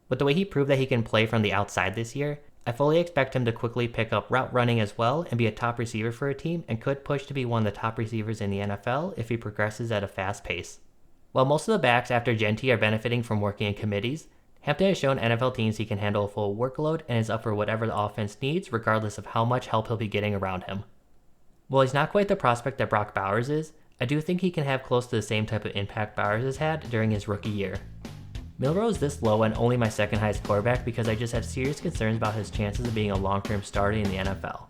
With the way he proved that he can play from the outside this year, I fully expect him to quickly pick up route running as well and be a top receiver for a team, and could push to be one of the top receivers in the NFL if he progresses at a fast pace. While most of the backs after Genty are benefiting from working in committees, Hampton has shown NFL teams he can handle a full workload and is up for whatever the offense needs regardless of how much help he'll be getting around him. While he's not quite the prospect that Brock Bowers is, I do think he can have close to the same type of impact Bowers has had during his rookie year. Milroe is this low and only my second highest quarterback because I just have serious concerns about his chances of being a long-term starter in the NFL.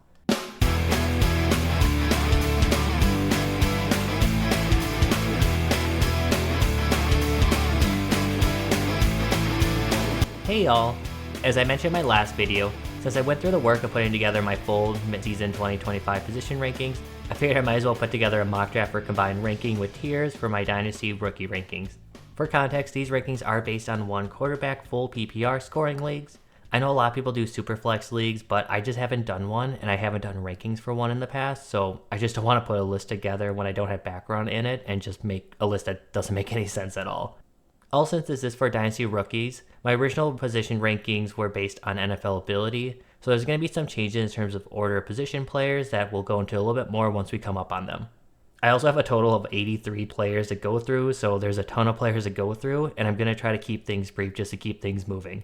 Hey y'all! As I mentioned in my last video, since I went through the work of putting together my full midseason 2025 position rankings, I figured I might as well put together a mock draft for combined ranking with tiers for my Dynasty rookie rankings. For context, these rankings are based on one quarterback full PPR scoring leagues. I know a lot of people do Superflex leagues, but I just haven't done one, and I haven't done rankings for one in the past, so I just don't want to put a list together when I don't have background in it and just make a list that doesn't make any sense at all. Also, since this is for Dynasty rookies, my original position rankings were based on NFL ability, so there's going to be some changes in terms of order of position players that we'll go into a little bit more once we come up on them. I also have a total of 83 players to go through, so there's a ton of players to go through, and I'm going to try to keep things brief just to keep things moving.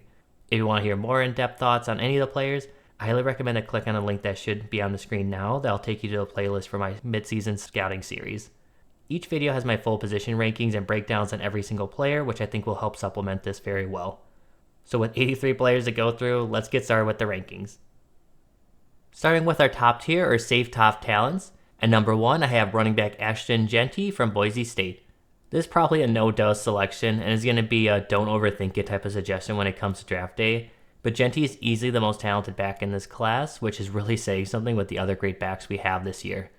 If you want to hear more in-depth thoughts on any of the players, I highly recommend to click on a link that should be on the screen now that'll take you to a playlist for my mid-season scouting series. Each video has my full position rankings and breakdowns on every single player, which I think will help supplement this very well. So with 83 players to go through, let's get started with the rankings. Starting with our top tier or safe top talents. At number 1, I have running back Ashton Genty from Boise State. This is probably a no-duh selection and is going to be a don't overthink it type of suggestion when it comes to draft day, but Genty is easily the most talented back in this class, which is really saying something with the other great backs we have this year.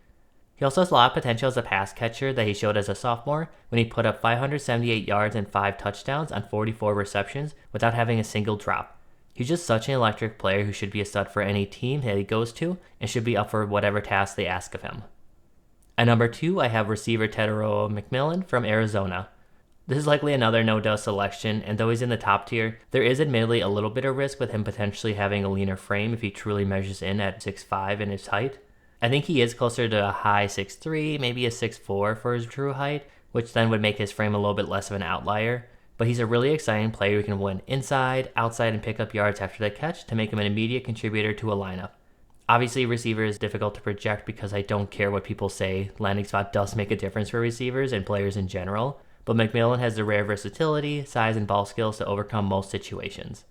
He also has a lot of potential as a pass catcher that he showed as a sophomore when he put up 578 yards and 5 touchdowns on 44 receptions without having a single drop. He's just such an electric player who should be a stud for any team that he goes to and should be up for whatever task they ask of him. At number 2, I have receiver Tedero McMillan from Arizona. This is likely another no-duh selection, and though he's in the top tier, there is admittedly a little bit of risk with him potentially having a leaner frame if he truly measures in at 6'5" in his height. I think he is closer to a high 6'3", maybe a 6'4" for his true height, which then would make his frame a little bit less of an outlier. But he's a really exciting player who can win inside, outside, and pick up yards after the catch to make him an immediate contributor to a lineup. Obviously, receiver is difficult to project because I don't care what people say. Landing spot does make a difference for receivers and players in general, but McMillan has the rare versatility, size, and ball skills to overcome most situations.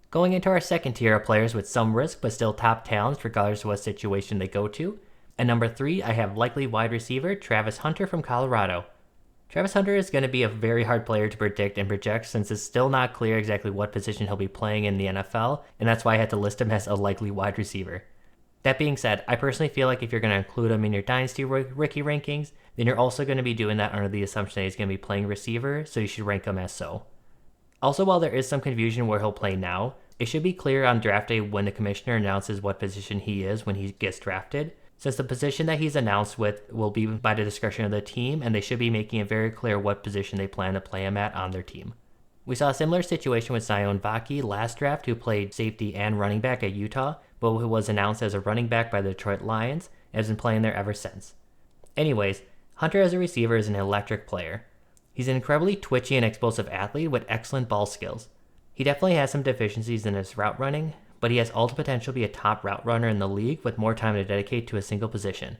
Going into our second tier of players with some risk but still top talents regardless of what situation they go to. At number 3, I have likely wide receiver Travis Hunter from Colorado. Travis Hunter is going to be a very hard player to predict and project since it's still not clear exactly what position he'll be playing in the NFL, and that's why I had to list him as a likely wide receiver. That being said, I personally feel like if you're going to include him in your Dynasty rookie rankings, then you're also going to be doing that under the assumption that he's going to be playing receiver, so you should rank him as so. Also, while there is some confusion where he'll play now, it should be clear on draft day when the commissioner announces what position he is when he gets drafted, since the position that he's announced with will be by the discretion of the team, and they should be making it very clear what position they plan to play him at on their team. We saw a similar situation with Zion Vaki last draft, who played safety and running back at Utah, but who was announced as a running back by the Detroit Lions and has been playing there ever since. Anyways, Hunter as a receiver is an electric player. He's an incredibly twitchy and explosive athlete with excellent ball skills. He definitely has some deficiencies in his route running, but he has all the potential to be a top route runner in the league with more time to dedicate to a single position.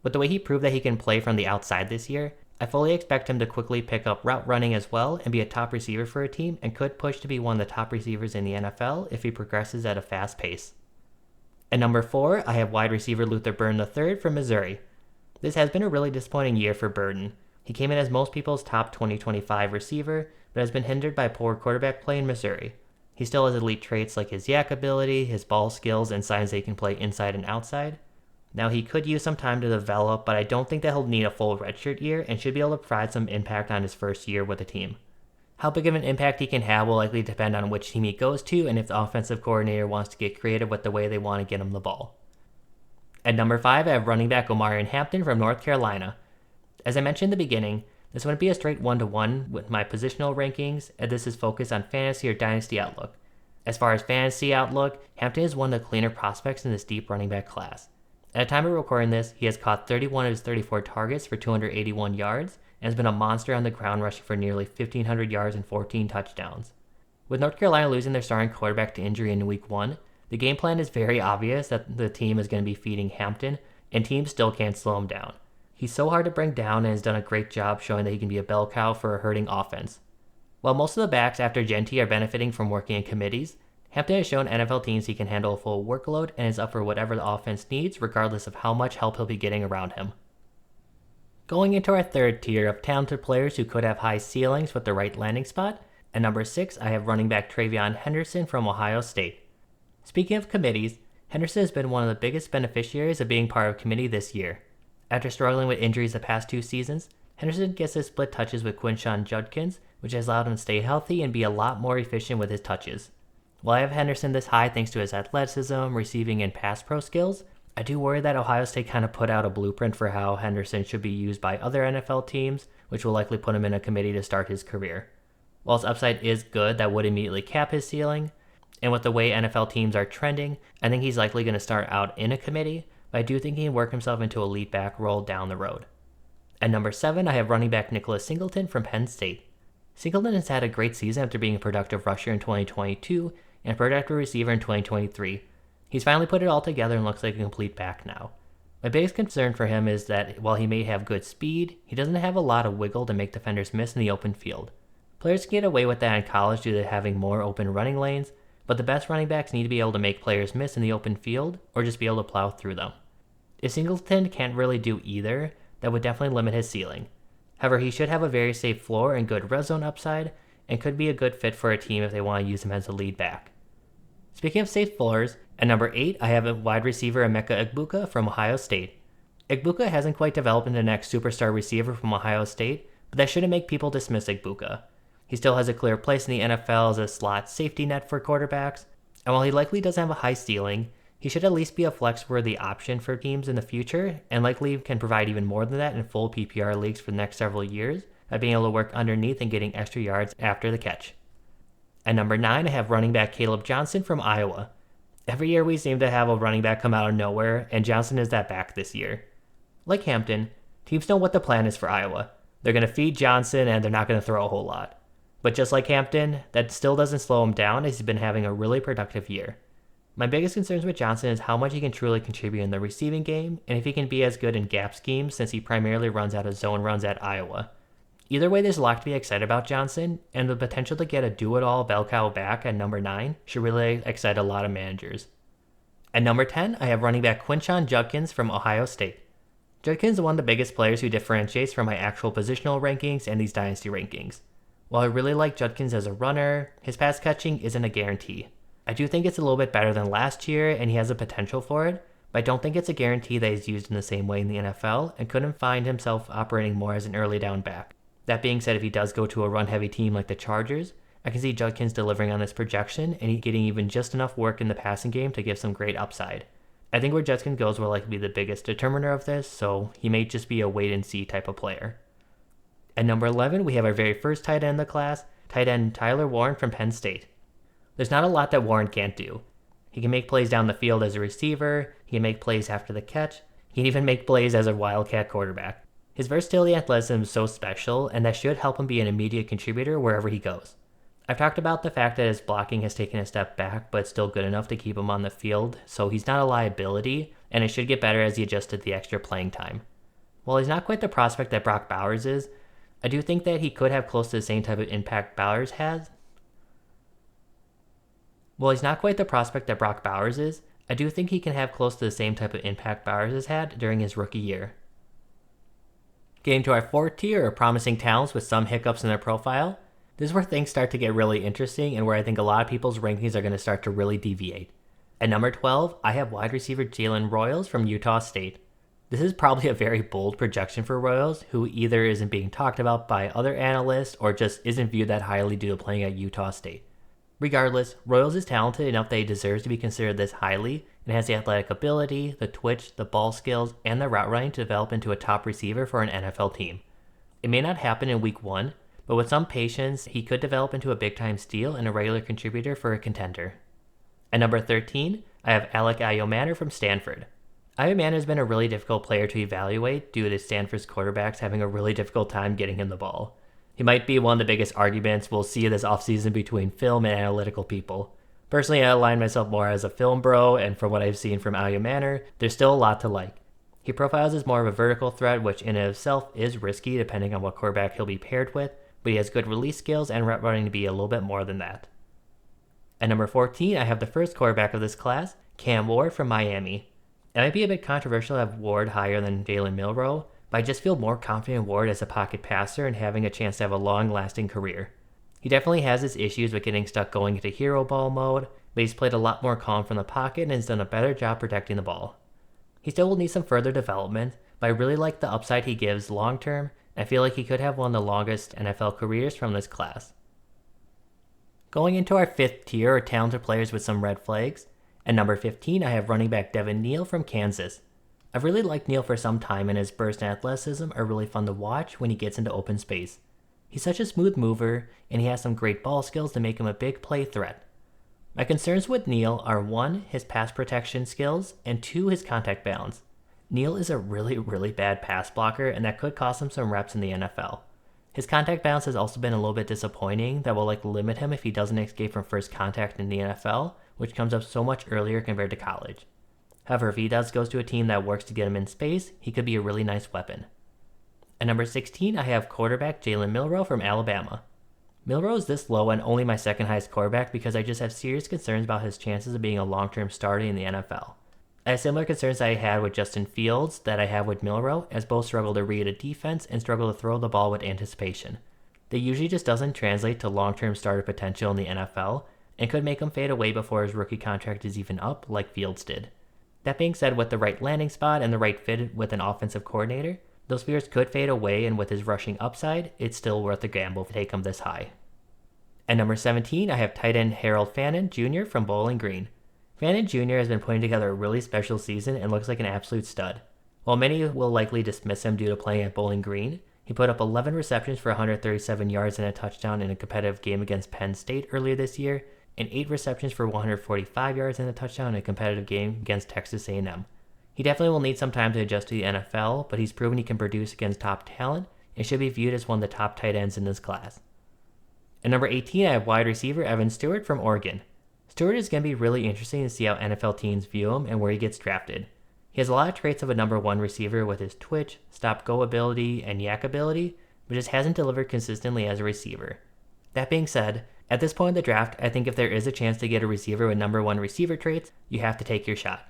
With the way he proved that he can play from the outside this year, I fully expect him to quickly pick up route running as well and be a top receiver for a team, and could push to be one of the top receivers in the NFL if he progresses at a fast pace. At number 4, I have wide receiver Luther Burden III from Missouri. This has been a really disappointing year for Burden. He came in as most people's top 2025 receiver, but has been hindered by poor quarterback play in Missouri. He still has elite traits like his yak ability, his ball skills, and signs that he can play inside and outside. Now, he could use some time to develop, but I don't think that he'll need a full redshirt year and should be able to provide some impact on his first year with the team. How big of an impact he can have will likely depend on which team he goes to and if the offensive coordinator wants to get creative with the way they want to get him the ball. At number 5, I have running back Omarion Hampton from North Carolina. As I mentioned in the beginning, This wouldn't be a straight one-to-one with my positional rankings, and this is focused on fantasy or dynasty outlook. As far as fantasy outlook, Hampton is one of the cleaner prospects in this deep running back class. At the time of recording this, he has caught 31 of his 34 targets for 281 yards, and has been a monster on the ground rushing for nearly 1,500 yards and 14 touchdowns. With North Carolina losing their starting quarterback to injury in Week 1, the game plan is very obvious that the team is going to be feeding Hampton, and teams still can't slow him down. He's so hard to bring down and has done a great job showing that he can be a bell cow for a hurting offense. While most of the backs after Genty are benefiting from working in committees, Hampton has shown NFL teams he can handle a full workload and is up for whatever the offense needs regardless of how much help he'll be getting around him. Going into our third tier of talented players who could have high ceilings with the right landing spot, at number 6 I have running back Travion Henderson from Ohio State. Speaking of committees, Henderson has been one of the biggest beneficiaries of being part of a committee this year. After struggling with injuries the past 2 seasons, Henderson gets to split touches with Quinshon Judkins, which has allowed him to stay healthy and be a lot more efficient with his touches. While I have Henderson this high thanks to his athleticism, receiving, and pass pro skills, I do worry that Ohio State kind of put out a blueprint for how Henderson should be used by other NFL teams, which will likely put him in a committee to start his career. While his upside is good, that would immediately cap his ceiling, and with the way NFL teams are trending, I think he's likely going to start out in a committee, but I do think he can work himself into a lead back role down the road. At number 7, I have running back Nicholas Singleton from Penn State. Singleton has had a great season after being a productive rusher in 2022 and a productive receiver in 2023. He's finally put it all together and looks like a complete back now. My biggest concern for him is that while he may have good speed, he doesn't have a lot of wiggle to make defenders miss in the open field. Players can get away with that in college due to having more open running lanes, but the best running backs need to be able to make players miss in the open field or just be able to plow through them. If Singleton can't really do either, that would definitely limit his ceiling. However, he should have a very safe floor and good red zone upside, and could be a good fit for a team if they want to use him as a lead back. Speaking of safe floors, at number 8, I have a wide receiver Emeka Egbuka from Ohio State. Egbuka hasn't quite developed into the next superstar receiver from Ohio State, but that shouldn't make people dismiss Egbuka. He still has a clear place in the NFL as a slot safety net for quarterbacks, and while he likely doesn't have a high ceiling, he should at least be a flex-worthy option for teams in the future, and likely can provide even more than that in full PPR leagues for the next several years, by being able to work underneath and getting extra yards after the catch. At number 9, I have running back Caleb Johnson from Iowa. Every year we seem to have a running back come out of nowhere, and Johnson is that back this year. Like Hampton, teams know what the plan is for Iowa. They're going to feed Johnson, and they're not going to throw a whole lot. But just like Hampton, that still doesn't slow him down as he's been having a really productive year. My biggest concerns with Johnson is how much he can truly contribute in the receiving game, and if he can be as good in gap schemes since he primarily runs out of zone runs at Iowa. Either way, there's a lot to be excited about Johnson, and the potential to get a do-it-all bell cow back at number 9 should really excite a lot of managers. At number 10, I have running back Quinshon Judkins from Ohio State. Judkins is one of the biggest players who differentiates from my actual positional rankings and these dynasty rankings. While I really like Judkins as a runner, his pass catching isn't a guarantee. I do think it's a little bit better than last year, and he has a potential for it, but I don't think it's a guarantee that he's used in the same way in the NFL, and couldn't find himself operating more as an early down back. That being said, if he does go to a run-heavy team like the Chargers, I can see Judkins delivering on this projection and he getting even just enough work in the passing game to give some great upside. I think where Judkins goes will likely be the biggest determiner of this, so he may just be a wait-and-see type of player. At number 11, we have our very first tight end in the class, tight end Tyler Warren from Penn State. There's not a lot that Warren can't do. He can make plays down the field as a receiver, he can make plays after the catch, he can even make plays as a wildcat quarterback. His versatility and athleticism is so special, and that should help him be an immediate contributor wherever he goes. I've talked about the fact that his blocking has taken a step back, but it's still good enough to keep him on the field, so he's not a liability, and it should get better as he adjusted the extra playing time. While he's not quite the prospect that Brock Bowers is, I do think that he could have close to the same type of impact Bowers has. While he's not quite the prospect that Brock Bowers is, I do think he can have close to the same type of impact Bowers has had during his rookie year. Getting to our fourth tier of promising talents with some hiccups in their profile, this is where things start to get really interesting and where I think a lot of people's rankings are going to start to really deviate. At number 12, I have wide receiver Jalen Royals from Utah State. This is probably a very bold projection for Royals, who either isn't being talked about by other analysts or just isn't viewed that highly due to playing at Utah State. Regardless, Royals is talented enough that he deserves to be considered this highly, and has the athletic ability, the twitch, the ball skills, and the route running to develop into a top receiver for an NFL team. It may not happen in week 1, but with some patience, he could develop into a big-time steal and a regular contributor for a contender. At number 13, I have Alec Ayomanor from Stanford. Ayomanor has been a really difficult player to evaluate due to Stanford's quarterbacks having a really difficult time getting him the ball. He might be one of the biggest arguments we'll see this offseason between film and analytical people. Personally, I align myself more as a film bro, and from what I've seen from Ayomanor, there's still a lot to like. He profiles as more of a vertical threat, which in and of itself is risky depending on what quarterback he'll be paired with, but he has good release skills and route running to be a little bit more than that. At number 14, I have the first quarterback of this class, Cam Ward from Miami. It might be a bit controversial to have Ward higher than Jalen Milroe, but I just feel more confident in Ward as a pocket passer and having a chance to have a long-lasting career. He definitely has his issues with getting stuck going into hero ball mode, but he's played a lot more calm from the pocket and has done a better job protecting the ball. He still will need some further development, but I really like the upside he gives long-term, and I feel like he could have one of the longest NFL careers from this class. Going into our 5th tier are talented players with some red flags. At number 15, I have running back Devin Neal from Kansas. I've really liked Neal for some time, and his burst and athleticism are really fun to watch when he gets into open space. He's such a smooth mover, and he has some great ball skills to make him a big play threat. My concerns with Neal are 1, his pass protection skills, and 2, his contact balance. Neal is a really bad pass blocker, and that could cost him some reps in the NFL. His contact balance has also been a little bit disappointing that will limit him if he doesn't escape from first contact in the NFL, which comes up so much earlier compared to college. However, if he goes to a team that works to get him in space, he could be a really nice weapon. At number 16, I have quarterback Jalen Milroe from Alabama. Milroe is this low and only my second highest quarterback because I just have serious concerns about his chances of being a long-term starter in the NFL. I have similar concerns that I had with Justin Fields that I have with Milroe, as both struggle to read a defense and struggle to throw the ball with anticipation. That usually just doesn't translate to long-term starter potential in the NFL, and could make him fade away before his rookie contract is even up, like Fields did. That being said, with the right landing spot and the right fit with an offensive coordinator, those fears could fade away, and with his rushing upside, it's still worth the gamble to take him this high. At number 17, I have tight end Harold Fannin Jr. from Bowling Green. Fannin Jr. has been putting together a really special season and looks like an absolute stud. While many will likely dismiss him due to playing at Bowling Green, he put up 11 receptions for 137 yards and a touchdown in a competitive game against Penn State earlier this year, and 8 receptions for 145 yards and a touchdown in a competitive game against Texas A&M. He definitely will need some time to adjust to the NFL, but he's proven he can produce against top talent and should be viewed as one of the top tight ends in this class. At number 18, I have wide receiver Evan Stewart from Oregon. Stewart is going to be really interesting to see how NFL teams view him and where he gets drafted. He has a lot of traits of a number 1 receiver with his twitch, stop-go ability, and yak ability, but just hasn't delivered consistently as a receiver. That being said, at this point in the draft, I think if there is a chance to get a receiver with number 1 receiver traits, you have to take your shot.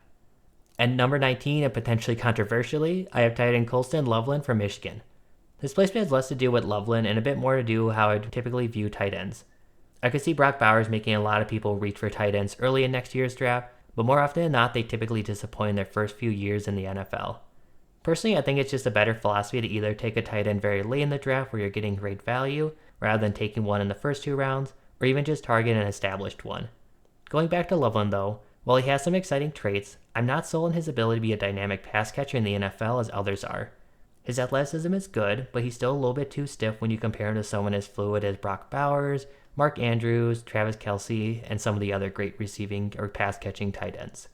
At number 19, and potentially controversially, I have tight end Colston Loveland from Michigan. This placement has less to do with Loveland and a bit more to do with how I typically view tight ends. I could see Brock Bowers making a lot of people reach for tight ends early in next year's draft, but more often than not, they typically disappoint in their first few years in the NFL. Personally, I think it's just a better philosophy to either take a tight end very late in the draft where you're getting great value, rather than taking one in the first 2 rounds, or even just target an established one. Going back to Loveland though, while he has some exciting traits, I'm not sold on his ability to be a dynamic pass catcher in the NFL as others are. His athleticism is good, but he's still a little bit too stiff when you compare him to someone as fluid as Brock Bowers, Mark Andrews, Travis Kelce, and some of the other great receiving or pass catching tight ends.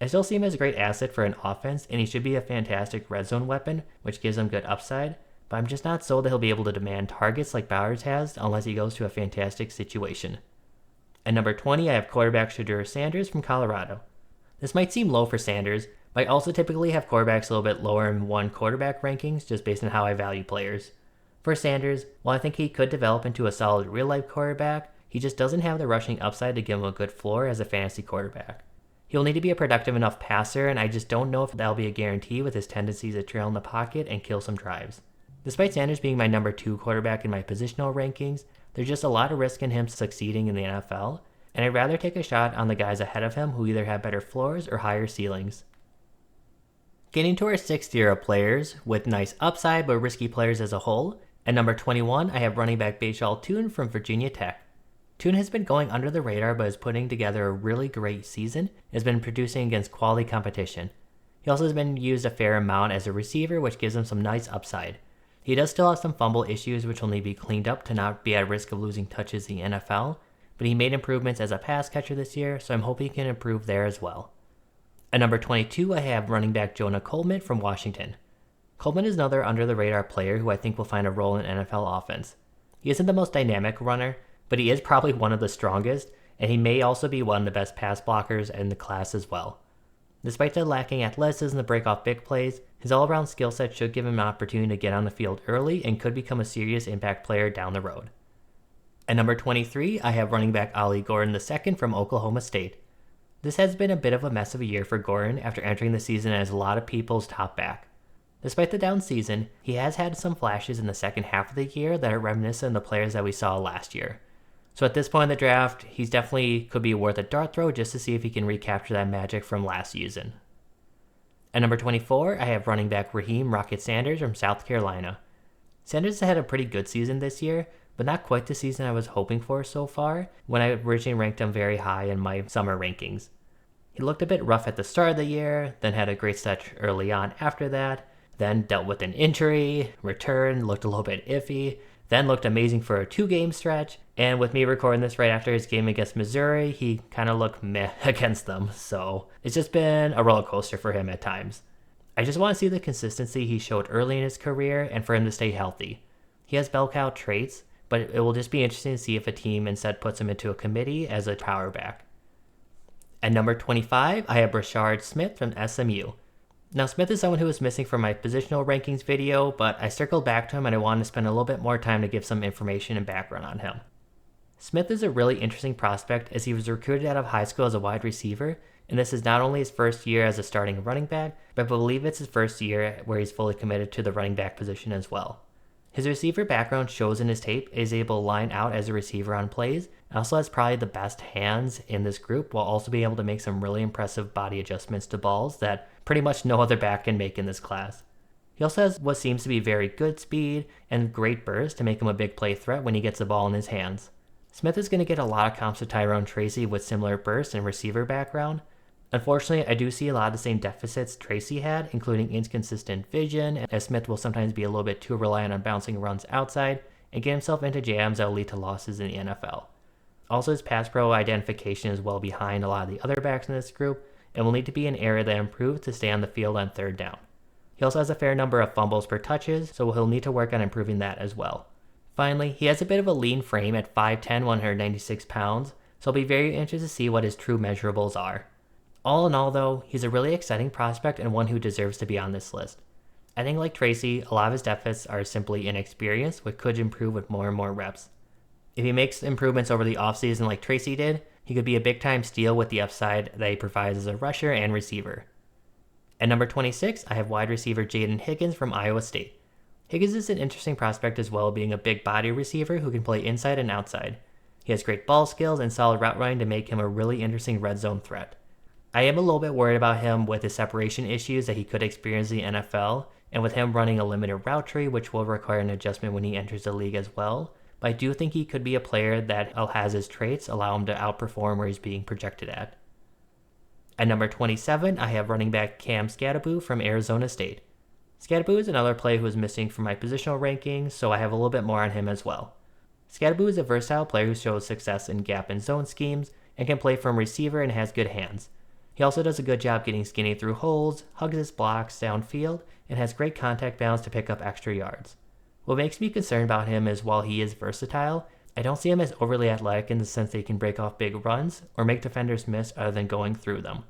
I still see him as a great asset for an offense, and he should be a fantastic red zone weapon, which gives him good upside, but I'm just not sold that he'll be able to demand targets like Bowers has unless he goes to a fantastic situation. At number 20, I have quarterback Shedeur Sanders from Colorado. This might seem low for Sanders, but I also typically have quarterbacks a little bit lower in 1 quarterback rankings just based on how I value players. For Sanders, while I think he could develop into a solid real-life quarterback, he just doesn't have the rushing upside to give him a good floor as a fantasy quarterback. He'll need to be a productive enough passer, and I just don't know if that'll be a guarantee with his tendencies to trail in the pocket and kill some drives. Despite Sanders being my number 2 quarterback in my positional rankings, there's just a lot of risk in him succeeding in the NFL, and I'd rather take a shot on the guys ahead of him who either have better floors or higher ceilings. Getting to our 6th tier of players, with nice upside but risky players as a whole, at number 21 I have running back Bashal Tune from Virginia Tech. Tune has been going under the radar but is putting together a really great season and has been producing against quality competition. He also has been used a fair amount as a receiver, which gives him some nice upside. He does still have some fumble issues which will need to be cleaned up to not be at risk of losing touches in the NFL, but he made improvements as a pass catcher this year, so I'm hoping he can improve there as well. At number 22, I have running back Jonah Coleman from Washington. Coleman is another under-the-radar player who I think will find a role in NFL offense. He isn't the most dynamic runner, but he is probably one of the strongest, and he may also be one of the best pass blockers in the class as well. Despite the lacking athleticism to break off big plays, his all-around skill set should give him an opportunity to get on the field early and could become a serious impact player down the road. At number 23, I have running back Ollie Gordon II from Oklahoma State. This has been a bit of a mess of a year for Gordon after entering the season as a lot of people's top back. Despite the down season, he has had some flashes in the second half of the year that are reminiscent of the players that we saw last year. So at this point in the draft, he's definitely could be worth a dart throw just to see if he can recapture that magic from last season. At number 24, I have running back Raheem Rocket Sanders from South Carolina. Sanders has had a pretty good season this year, but not quite the season I was hoping for so far when I originally ranked him very high in my summer rankings. He looked a bit rough at the start of the year, then had a great stretch early on after that, then dealt with an injury, returned, looked a little bit iffy, then looked amazing for a 2-game stretch, and with me recording this right after his game against Missouri, he kind of looked meh against them, so it's just been a roller coaster for him at times. I just want to see the consistency he showed early in his career and for him to stay healthy. He has bell cow traits, but it will just be interesting to see if a team instead puts him into a committee as a power back. At number 25, I have Rashard Smith from SMU. Now, Smith is someone who was missing from my positional rankings video, but I circled back to him and I wanted to spend a little bit more time to give some information and background on him. Smith is a really interesting prospect as he was recruited out of high school as a wide receiver, and this is not only his first year as a starting running back, but I believe it's his first year where he's fully committed to the running back position as well. His receiver background shows in his tape is able to line out as a receiver on plays, and also has probably the best hands in this group while also being able to make some really impressive body adjustments to balls that pretty much no other back can make in this class. He also has what seems to be very good speed and great burst to make him a big play threat when he gets the ball in his hands. Smith is going to get a lot of comps to Tyrone Tracy with similar burst and receiver background. Unfortunately, I do see a lot of the same deficits Tracy had, including inconsistent vision, as Smith will sometimes be a little bit too reliant on bouncing runs outside and get himself into jams that will lead to losses in the NFL. Also, his pass pro identification is well behind a lot of the other backs in this group and will need to be an area that improves to stay on the field on third down. He also has a fair number of fumbles per touches, so he'll need to work on improving that as well. Finally, he has a bit of a lean frame at 5'10", 196 pounds, so I'll be very interested to see what his true measurables are. All in all though, he's a really exciting prospect and one who deserves to be on this list. I think like Tracy, a lot of his deficits are simply inexperience, which could improve with more and more reps. If he makes improvements over the offseason like Tracy did, he could be a big time steal with the upside that he provides as a rusher and receiver. At number 26, I have wide receiver Jaden Higgins from Iowa State. Higgins is an interesting prospect as well, being a big body receiver who can play inside and outside. He has great ball skills and solid route running to make him a really interesting red zone threat. I am a little bit worried about him with his separation issues that he could experience in the NFL, and with him running a limited route tree, which will require an adjustment when he enters the league as well. But I do think he could be a player that has his traits allow him to outperform where he's being projected at. At number 27, I have running back Cam Skattebo from Arizona State. Skattebo is another player who is missing from my positional rankings, so I have a little bit more on him as well. Skattebo is a versatile player who shows success in gap and zone schemes and can play from receiver and has good hands. He also does a good job getting skinny through holes, hugs his blocks downfield, and has great contact balance to pick up extra yards. What makes me concerned about him is while he is versatile, I don't see him as overly athletic in the sense that he can break off big runs or make defenders miss other than going through them.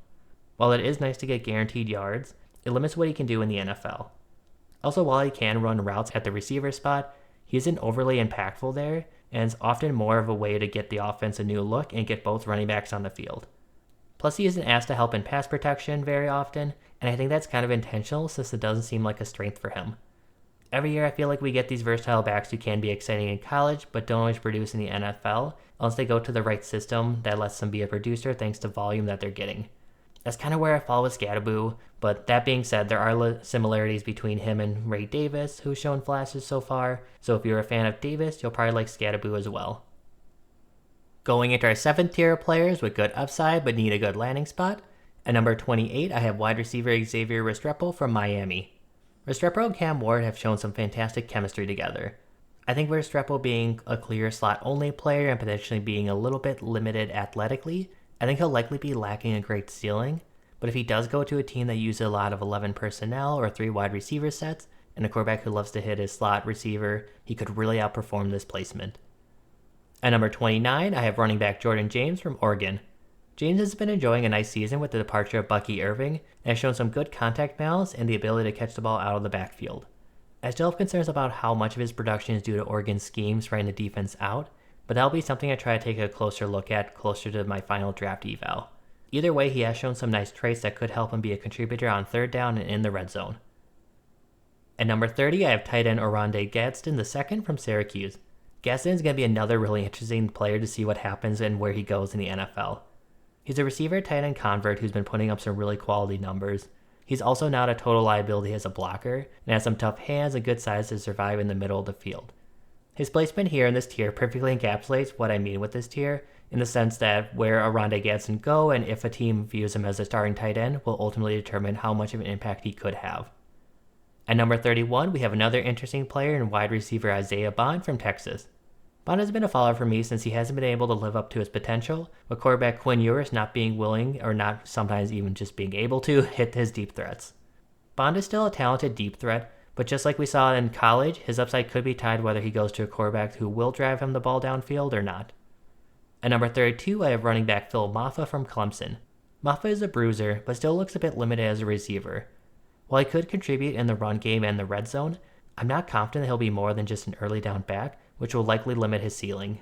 While it is nice to get guaranteed yards, it limits what he can do in the NFL. Also, while he can run routes at the receiver spot, he isn't overly impactful there, and is often more of a way to get the offense a new look and get both running backs on the field. Plus, he isn't asked to help in pass protection very often, and I think that's kind of intentional since it doesn't seem like a strength for him. Every year I feel like we get these versatile backs who can be exciting in college, but don't always produce in the NFL unless they go to the right system that lets them be a producer thanks to volume that they're getting. That's kind of where I fall with Skattebo, but that being said, there are similarities between him and Ray Davis, who's shown flashes so far, so if you're a fan of Davis, you'll probably like Skattebo as well. Going into our 7th tier of players with good upside but need a good landing spot, at number 28 I have wide receiver Xavier Restrepo from Miami. Restrepo and Cam Ward have shown some fantastic chemistry together. I think Restrepo being a clear slot-only player and potentially being a little bit limited athletically, I think he'll likely be lacking a great ceiling, but if he does go to a team that uses a lot of 11 personnel or 3 wide receiver sets, and a quarterback who loves to hit his slot receiver, he could really outperform this placement. At number 29, I have running back Jordan James from Oregon. James has been enjoying a nice season with the departure of Bucky Irving and has shown some good contact balance and the ability to catch the ball out of the backfield. I still have concerns about how much of his production is due to Oregon's schemes spreading the defense out, but that'll be something I try to take a closer look at closer to my final draft eval. Either way, he has shown some nice traits that could help him be a contributor on third down and in the red zone. At number 30, I have tight end Oronde Gadsden II from Syracuse. Gadsden is going to be another really interesting player to see what happens and where he goes in the NFL. He's a receiver tight end convert who's been putting up some really quality numbers. He's also not a total liability as a blocker and has some tough hands and good size to survive in the middle of the field. His placement here in this tier perfectly encapsulates what I mean with this tier, in the sense that where Oronde Gadsden go and if a team views him as a starting tight end will ultimately determine how much of an impact he could have. At number 31, we have another interesting player in wide receiver Isaiah Bond from Texas. Bond has been a follower for me since he hasn't been able to live up to his potential, with quarterback Quinn Ewers not being willing, or not sometimes even just being able to, hit his deep threats. Bond is still a talented deep threat, but just like we saw in college, his upside could be tied whether he goes to a quarterback who will drive him the ball downfield or not. At number 32, I have running back Phil Maffa from Clemson. Maffa is a bruiser, but still looks a bit limited as a receiver. While he could contribute in the run game and the red zone, I'm not confident that he'll be more than just an early down back, which will likely limit his ceiling.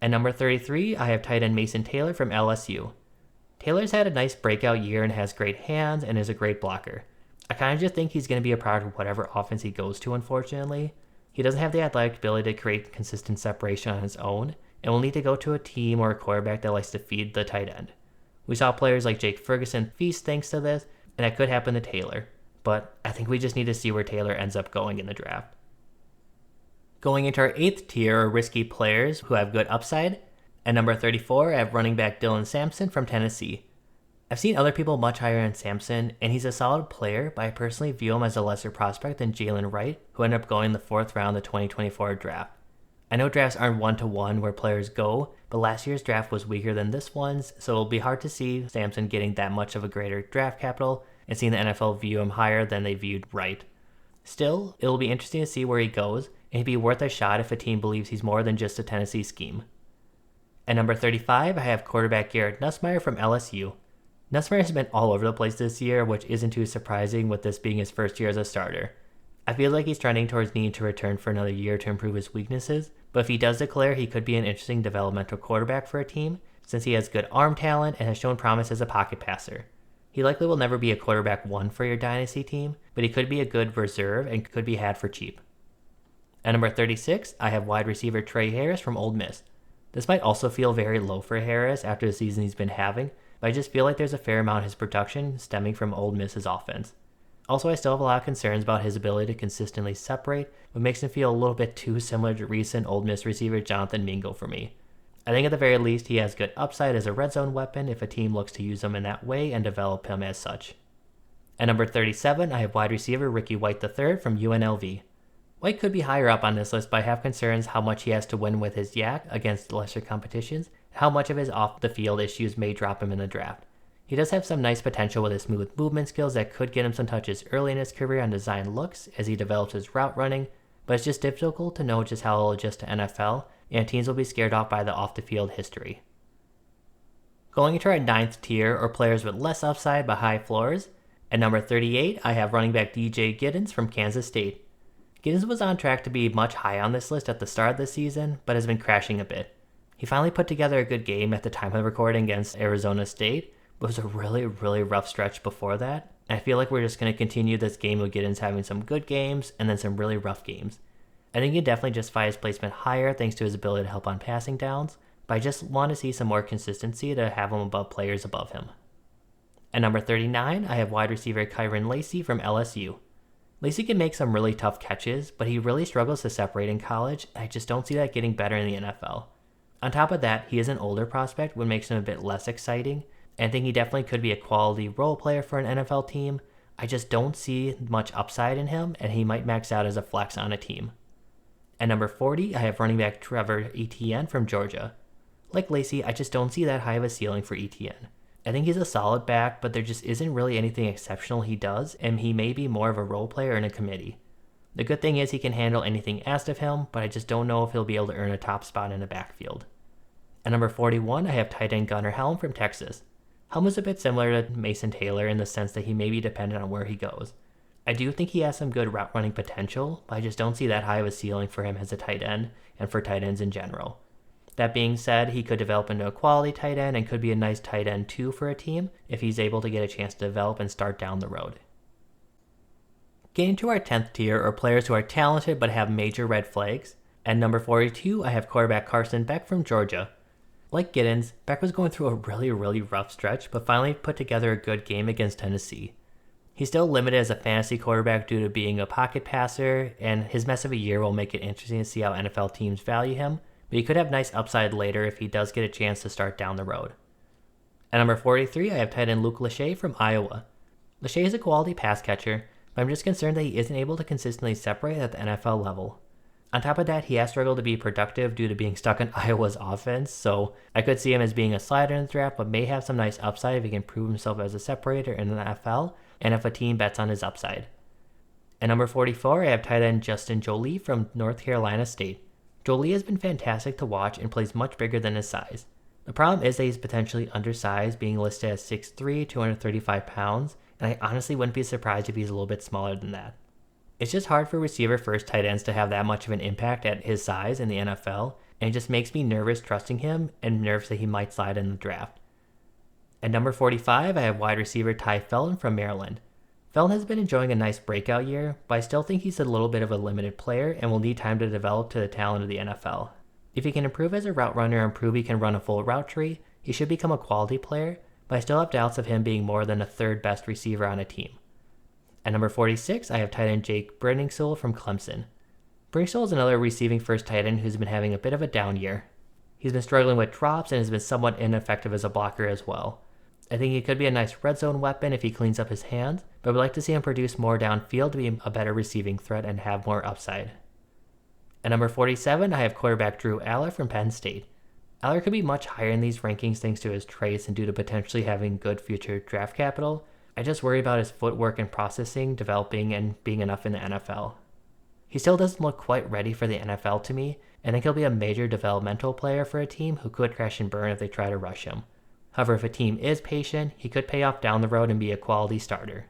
At number 33, I have tight end Mason Taylor from LSU. Taylor's had a nice breakout year and has great hands and is a great blocker. I kind of just think he's going to be a product of whatever offense he goes to, unfortunately. He doesn't have the athletic ability to create consistent separation on his own, and will need to go to a team or a quarterback that likes to feed the tight end. We saw players like Jake Ferguson feast thanks to this, and that could happen to Taylor, but I think we just need to see where Taylor ends up going in the draft. Going into our 8th tier are risky players who have good upside. At number 34, I have running back Dylan Sampson from Tennessee. I've seen other people much higher than Sampson, and he's a solid player, but I personally view him as a lesser prospect than Jalen Wright, who ended up going in the 4th round of the 2024 draft. I know drafts aren't one-to-one where players go, but last year's draft was weaker than this one's, so it'll be hard to see Sampson getting that much of a greater draft capital and seeing the NFL view him higher than they viewed Wright. Still, it'll be interesting to see where he goes, and he'd be worth a shot if a team believes he's more than just a Tennessee scheme. At number 35, I have quarterback Garrett Nussmeier from LSU. Nussmeier has been all over the place this year, which isn't too surprising with this being his first year as a starter. I feel like he's trending towards needing to return for another year to improve his weaknesses, but if he does declare, he could be an interesting developmental quarterback for a team, since he has good arm talent and has shown promise as a pocket passer. He likely will never be a quarterback 1 for your dynasty team, but he could be a good reserve and could be had for cheap. At number 36, I have wide receiver Trey Harris from Ole Miss. This might also feel very low for Harris after the season he's been having, but I just feel like there's a fair amount of his production stemming from Ole Miss's offense. Also, I still have a lot of concerns about his ability to consistently separate, what makes him feel a little bit too similar to recent Ole Miss receiver Jonathan Mingo for me. I think at the very least he has good upside as a red zone weapon if a team looks to use him in that way and develop him as such. At number 37, I have wide receiver Ricky White III from UNLV. White could be higher up on this list, but I have concerns how much he has to win with his yak against lesser competitions, and how much of his off-the-field issues may drop him in the draft. He does have some nice potential with his smooth movement skills that could get him some touches early in his career on design looks as he develops his route running, but it's just difficult to know just how he'll adjust to NFL, and teams will be scared off by the off-the-field history. Going into our 9th tier are players with less upside but high floors. At number 38, I have running back DJ Giddens from Kansas State. Giddens was on track to be much high on this list at the start of the season, but has been crashing a bit. He finally put together a good game at the time of recording against Arizona State, but it was a really rough stretch before that. And I feel like we're just going to continue this game with Giddens having some good games and then some really rough games. I think he can definitely justify his placement higher thanks to his ability to help on passing downs, but I just want to see some more consistency to have him above players above him. At number 39, I have wide receiver Kyron Lacey from LSU. Lacey can make some really tough catches, but he really struggles to separate in college, and I just don't see that getting better in the NFL. On top of that, he is an older prospect, which makes him a bit less exciting, and I think he definitely could be a quality role player for an NFL team, I just don't see much upside in him, and he might max out as a flex on a team. At number 40, I have running back Trevor Etienne from Georgia. Like Lacey, I just don't see that high of a ceiling for Etienne. I think he's a solid back, but there just isn't really anything exceptional he does, and he may be more of a role player in a committee. The good thing is he can handle anything asked of him, but I just don't know if he'll be able to earn a top spot in the backfield. At number 41, I have tight end Gunnar Helm from Texas. Helm is a bit similar to Mason Taylor in the sense that he may be dependent on where he goes. I do think he has some good route running potential, but I just don't see that high of a ceiling for him as a tight end and for tight ends in general. That being said, he could develop into a quality tight end and could be a nice tight end too for a team if he's able to get a chance to develop and start down the road. Getting to our 10th tier are players who are talented but have major red flags. At number 42, I have quarterback Carson Beck from Georgia. Like Giddens, Beck was going through a really rough stretch, but finally put together a good game against Tennessee. He's still limited as a fantasy quarterback due to being a pocket passer, and his mess of a year will make it interesting to see how NFL teams value him, but he could have nice upside later if he does get a chance to start down the road. At number 43, I have tight end Luke Lachey from Iowa. Lachey is a quality pass catcher, but I'm just concerned that he isn't able to consistently separate at the NFL level. On top of that, he has struggled to be productive due to being stuck in Iowa's offense, so I could see him as being a slider in the draft, but may have some nice upside if he can prove himself as a separator in the NFL, and if a team bets on his upside. At number 44, I have tight end Justin Jolie from North Carolina State. Jolie has been fantastic to watch and plays much bigger than his size. The problem is that he's potentially undersized, being listed as 6'3", 235 pounds, and I honestly wouldn't be surprised if he's a little bit smaller than that. It's just hard for receiver-first tight ends to have that much of an impact at his size in the NFL, and it just makes me nervous trusting him and nervous that he might slide in the draft. At number 45, I have wide receiver Ty Felton from Maryland. Felton has been enjoying a nice breakout year, but I still think he's a little bit of a limited player and will need time to develop to the talent of the NFL. If he can improve as a route runner and prove he can run a full route tree, he should become a quality player, but I still have doubts of him being more than a third best receiver on a team. At number 46, I have tight end Jake Brenningsel from Clemson. Brenningsel is another receiving first tight end who's been having a bit of a down year. He's been struggling with drops and has been somewhat ineffective as a blocker as well. I think he could be a nice red zone weapon if he cleans up his hands, but I would like to see him produce more downfield to be a better receiving threat and have more upside. At number 47, I have quarterback Drew Aller from Penn State. Aller could be much higher in these rankings thanks to his traits and due to potentially having good future draft capital. I just worry about his footwork and processing, developing, and being enough in the NFL. He still doesn't look quite ready for the NFL to me, and I think he'll be a major developmental player for a team who could crash and burn if they try to rush him. However, if a team is patient, he could pay off down the road and be a quality starter.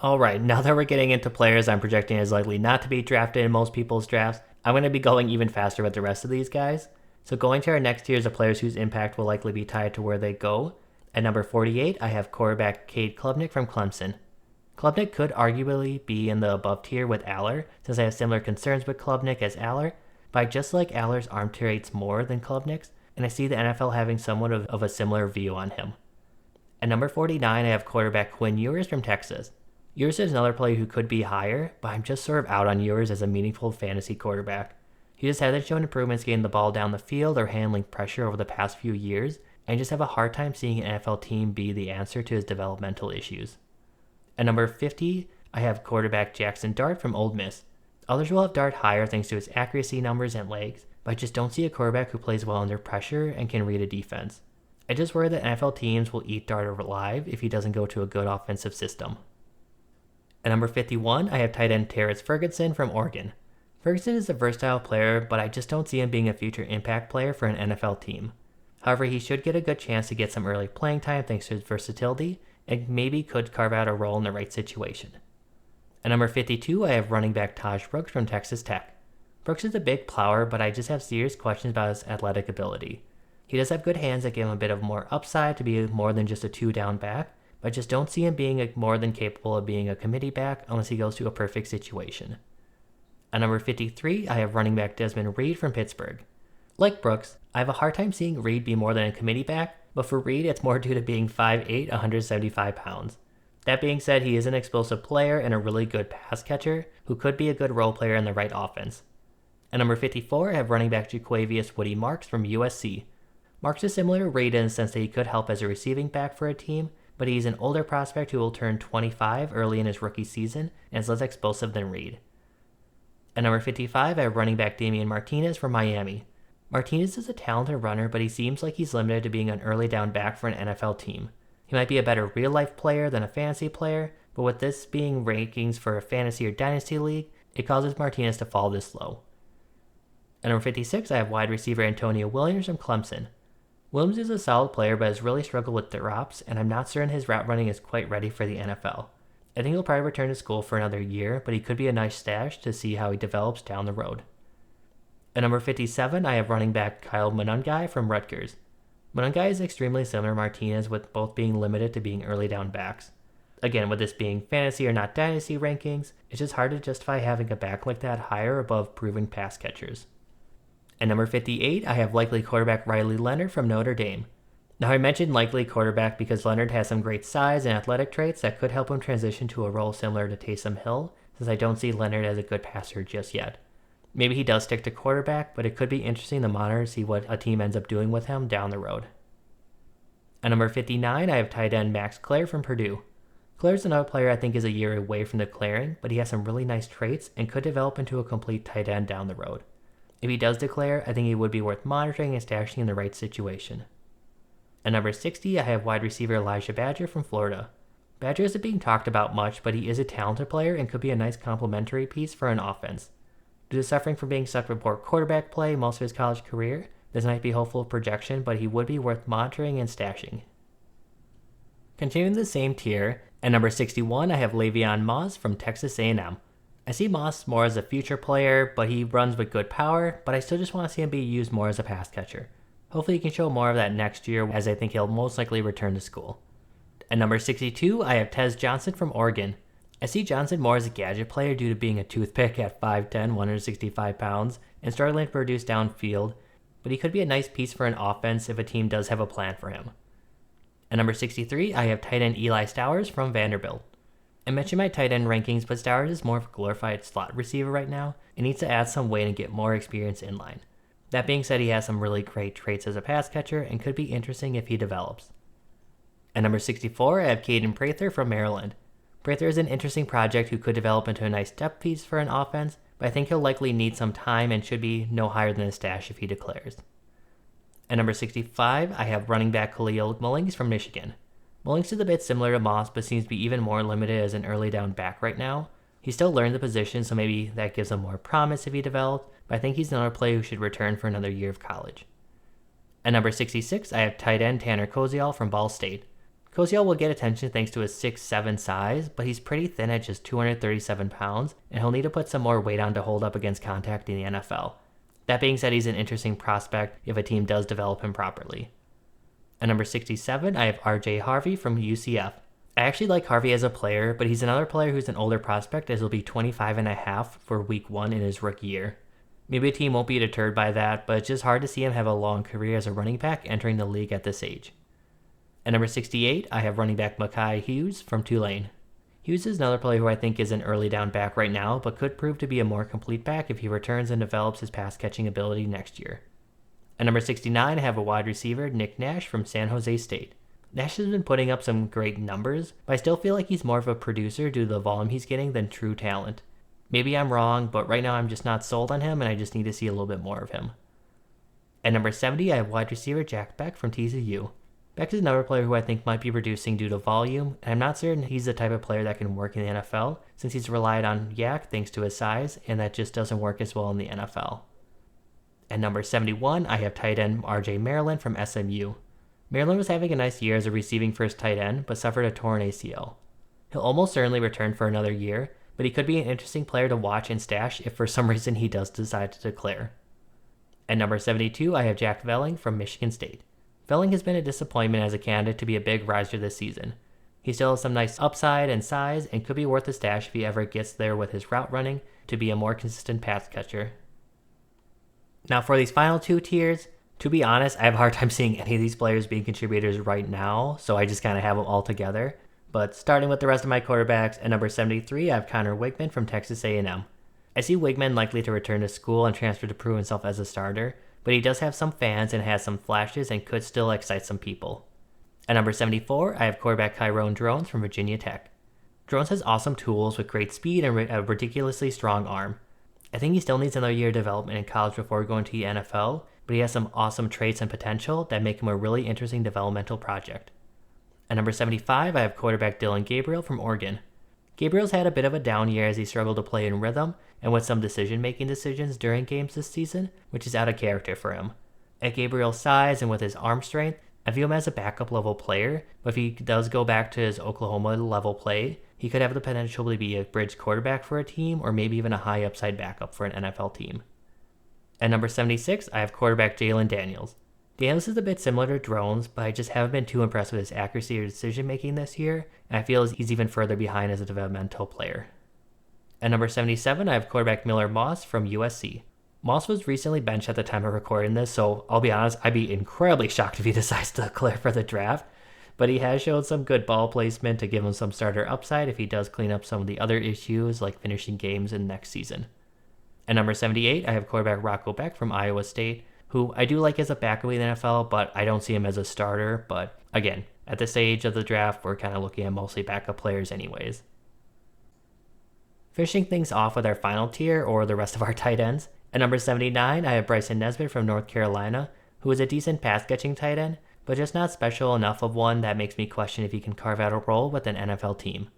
Alright, now that we're getting into players I'm projecting as likely not to be drafted in most people's drafts, I'm going to be going even faster with the rest of these guys. So going to our next tiers of players whose impact will likely be tied to where they go. At number 48, I have quarterback Cade Klubnik from Clemson. Klubnik could arguably be in the above tier with Aller, since I have similar concerns with Klubnik as Aller, but I just like Aller's arm traits more than Klubnik's, and I see the NFL having somewhat of a similar view on him. At number 49, I have quarterback Quinn Ewers from Texas. Ewers is another player who could be higher, but I'm just sort of out on Ewers as a meaningful fantasy quarterback. He just hasn't shown improvements getting the ball down the field or handling pressure over the past few years, and I just have a hard time seeing an NFL team be the answer to his developmental issues. At number 50, I have quarterback Jackson Dart from Ole Miss. Others will have Dart higher thanks to his accuracy numbers and legs, but I just don't see a quarterback who plays well under pressure and can read a defense. I just worry that NFL teams will eat Dart alive if he doesn't go to a good offensive system. At number 51, I have tight end Terrence Ferguson from Oregon. Ferguson is a versatile player, but I just don't see him being a future impact player for an NFL team. However, he should get a good chance to get some early playing time thanks to his versatility, and maybe could carve out a role in the right situation. At number 52, I have running back Taj Brooks from Texas Tech. Brooks is a big plower, but I just have serious questions about his athletic ability. He does have good hands that give him a bit of more upside to be more than just a two-down back, but I just don't see him being more than capable of being a committee back unless he goes to a perfect situation. At number 53, I have running back Desmond Reed from Pittsburgh. Like Brooks, I have a hard time seeing Reed be more than a committee back, but for Reed it's more due to being 5'8", 175 pounds. That being said, he is an explosive player and a really good pass catcher who could be a good role player in the right offense. At number 54, I have running back Jaquavius Woody Marks from USC. Marks is similar to Reed in the sense that he could help as a receiving back for a team, but he's an older prospect who will turn 25 early in his rookie season and is less explosive than Reed. At number 55, I have running back Damian Martinez from Miami. Martinez is a talented runner, but he seems like he's limited to being an early down back for an NFL team. He might be a better real-life player than a fantasy player, but with this being rankings for a fantasy or dynasty league, it causes Martinez to fall this low. At number 56, I have wide receiver Antonio Williams from Clemson. Williams is a solid player, but has really struggled with drops, and I'm not certain his route running is quite ready for the NFL. I think he'll probably return to school for another year, but he could be a nice stash to see how he develops down the road. At number 57, I have running back Kyle Monangai from Rutgers. Monangai is extremely similar to Martinez, with both being limited to being early down backs. Again, with this being fantasy or not dynasty rankings, it's just hard to justify having a back like that higher above proven pass catchers. At number 58, I have likely quarterback Riley Leonard from Notre Dame. Now, I mentioned likely quarterback because Leonard has some great size and athletic traits that could help him transition to a role similar to Taysom Hill, since I don't see Leonard as a good passer just yet. Maybe he does stick to quarterback, but it could be interesting to monitor to see what a team ends up doing with him down the road. At number 59, I have tight end Max Clare from Purdue. Clare's another player I think is a year away from declaring, but he has some really nice traits and could develop into a complete tight end down the road. If he does declare, I think he would be worth monitoring and stashing in the right situation. At number 60, I have wide receiver Elijah Badger from Florida. Badger isn't being talked about much, but he is a talented player and could be a nice complementary piece for an offense. Due to suffering from being stuck with poor quarterback play most of his college career, this might be hopeful projection, but he would be worth monitoring and stashing. Continuing the same tier, at number 61, I have Le'Veon Moss from Texas A&M. I see Moss more as a future player, but he runs with good power, but I still just want to see him be used more as a pass catcher. Hopefully he can show more of that next year, as I think he'll most likely return to school. At number 62, I have Tez Johnson from Oregon. I see Johnson more as a gadget player due to being a toothpick at 5'10", 165 pounds, and struggling to produce downfield, but he could be a nice piece for an offense if a team does have a plan for him. At number 63, I have tight end Eli Stowers from Vanderbilt. I mentioned my tight end rankings, but Stowers is more of a glorified slot receiver right now and needs to add some weight and get more experience in line. That being said, he has some really great traits as a pass catcher and could be interesting if he develops. At number 64, I have Caden Prather from Maryland. Prather is an interesting project who could develop into a nice depth piece for an offense, but I think he'll likely need some time and should be no higher than a stash if he declares. At number 65, I have running back Khalil Mullings from Michigan. Mullings is a bit similar to Moss, but seems to be even more limited as an early down back right now. He's still learning the position, so maybe that gives him more promise if he develops, but I think he's another player who should return for another year of college. At number 66, I have tight end Tanner Koziol from Ball State. Koziol will get attention thanks to his 6'7" size, but he's pretty thin at just 237 pounds, and he'll need to put some more weight on to hold up against contact in the NFL. That being said, he's an interesting prospect if a team does develop him properly. At number 67, I have RJ Harvey from UCF. I actually like Harvey as a player, but he's another player who's an older prospect as he'll be 25.5 for week 1 in his rookie year. Maybe a team won't be deterred by that, but it's just hard to see him have a long career as a running back entering the league at this age. At number 68, I have running back Mekhi Hughes from Tulane. Hughes is another player who I think is an early down back right now, but could prove to be a more complete back if he returns and develops his pass catching ability next year. At number 69, I have a wide receiver, Nick Nash from San Jose State. Nash has been putting up some great numbers, but I still feel like he's more of a producer due to the volume he's getting than true talent. Maybe I'm wrong, but right now I'm just not sold on him and I just need to see a little bit more of him. At number 70, I have wide receiver Jack Beck from TCU. Beck is another player who I think might be reducing due to volume, and I'm not certain he's the type of player that can work in the NFL, since he's relied on yak thanks to his size, and that just doesn't work as well in the NFL. At number 71, I have tight end RJ Maryland from SMU. Maryland was having a nice year as a receiving first tight end, but suffered a torn ACL. He'll almost certainly return for another year, but he could be an interesting player to watch and stash if for some reason he does decide to declare. At number 72, I have Jack Velling from Michigan State. Velling has been a disappointment as a candidate to be a big riser this season. He still has some nice upside and size and could be worth a stash if he ever gets there with his route running to be a more consistent pass catcher. Now for these final two tiers, to be honest, I have a hard time seeing any of these players being contributors right now, so I just kind of have them all together. But starting with the rest of my quarterbacks, at number 73, I have Connor Wigman from Texas A&M. I see Wigman likely to return to school and transfer to prove himself as a starter, but he does have some fans and has some flashes and could still excite some people. At number 74, I have quarterback Tyrone Drones from Virginia Tech. Drones has awesome tools with great speed and a ridiculously strong arm. I think he still needs another year of development in college before going to the NFL, but he has some awesome traits and potential that make him a really interesting developmental project. At number 75, I have quarterback Dylan Gabriel from Oregon. Gabriel's had a bit of a down year as he struggled to play in rhythm and with some decision-making decisions during games this season, which is out of character for him. At Gabriel's size and with his arm strength, I view him as a backup level player, but if he does go back to his Oklahoma level play, he could have the potential to be a bridge quarterback for a team or maybe even a high upside backup for an NFL team. At number 76, I have quarterback Jalen Daniels. Daniels is a bit similar to Drones, but I just haven't been too impressed with his accuracy or decision making this year, and I feel he's even further behind as a developmental player. At number 77, I have quarterback Miller Moss from USC. Moss was recently benched at the time of recording this, so I'll be honest, I'd be incredibly shocked if he decides to declare for the draft, but he has shown some good ball placement to give him some starter upside if he does clean up some of the other issues like finishing games in next season. At number 78, I have quarterback Rocco Beck from Iowa State, who I do like as a backup in the NFL, but I don't see him as a starter. But again, at this stage of the draft, we're kind of looking at mostly backup players anyways. Finishing things off with our final tier, or the rest of our tight ends. At number 79, I have Bryson Nesbitt from North Carolina, who is a decent pass-catching tight end, but just not special enough of one that makes me question if he can carve out a role with an NFL team.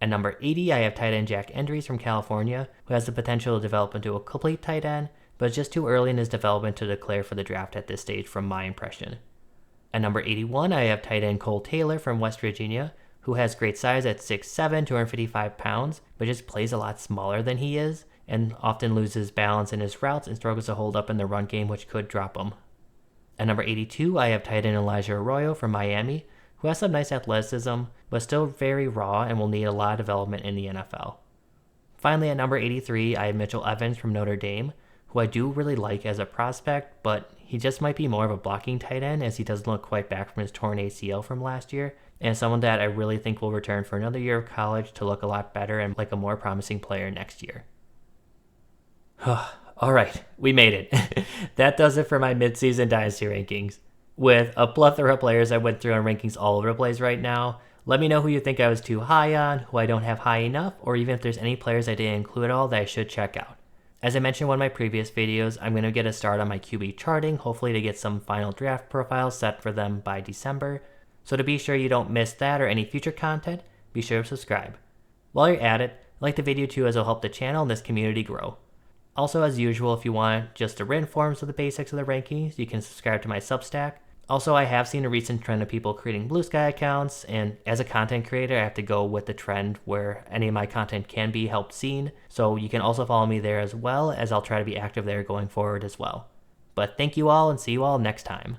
At number 80, I have tight end Jack Endries from California, who has the potential to develop into a complete tight end, but it's just too early in his development to declare for the draft at this stage from my impression. At number 81, I have tight end Cole Taylor from West Virginia, who has great size at 6'7", 255 pounds, but just plays a lot smaller than he is, and often loses balance in his routes and struggles to hold up in the run game, which could drop him. At number 82, I have tight end Elijah Arroyo from Miami, who has some nice athleticism, but still very raw and will need a lot of development in the NFL. Finally, at number 83, I have Mitchell Evans from Notre Dame, who I do really like as a prospect, but he just might be more of a blocking tight end as he doesn't look quite back from his torn ACL from last year, and someone that I really think will return for another year of college to look a lot better and like a more promising player next year. Alright, we made it. That does it for my midseason Dynasty rankings. With a plethora of players I went through on rankings all over the place right now, let me know who you think I was too high on, who I don't have high enough, or even if there's any players I didn't include at all that I should check out. As I mentioned in one of my previous videos, I'm going to get a start on my QB charting, hopefully to get some final draft profiles set for them by December. So to be sure you don't miss that or any future content, be sure to subscribe. While you're at it, like the video too as it'll help the channel and this community grow. Also, as usual, if you want just the written forms of the basics of the rankings, you can subscribe to my Substack. Also, I have seen a recent trend of people creating Blue Sky accounts, and as a content creator, I have to go with the trend where any of my content can be helped seen, so you can also follow me there as well, as I'll try to be active there going forward as well. But thank you all, and see you all next time.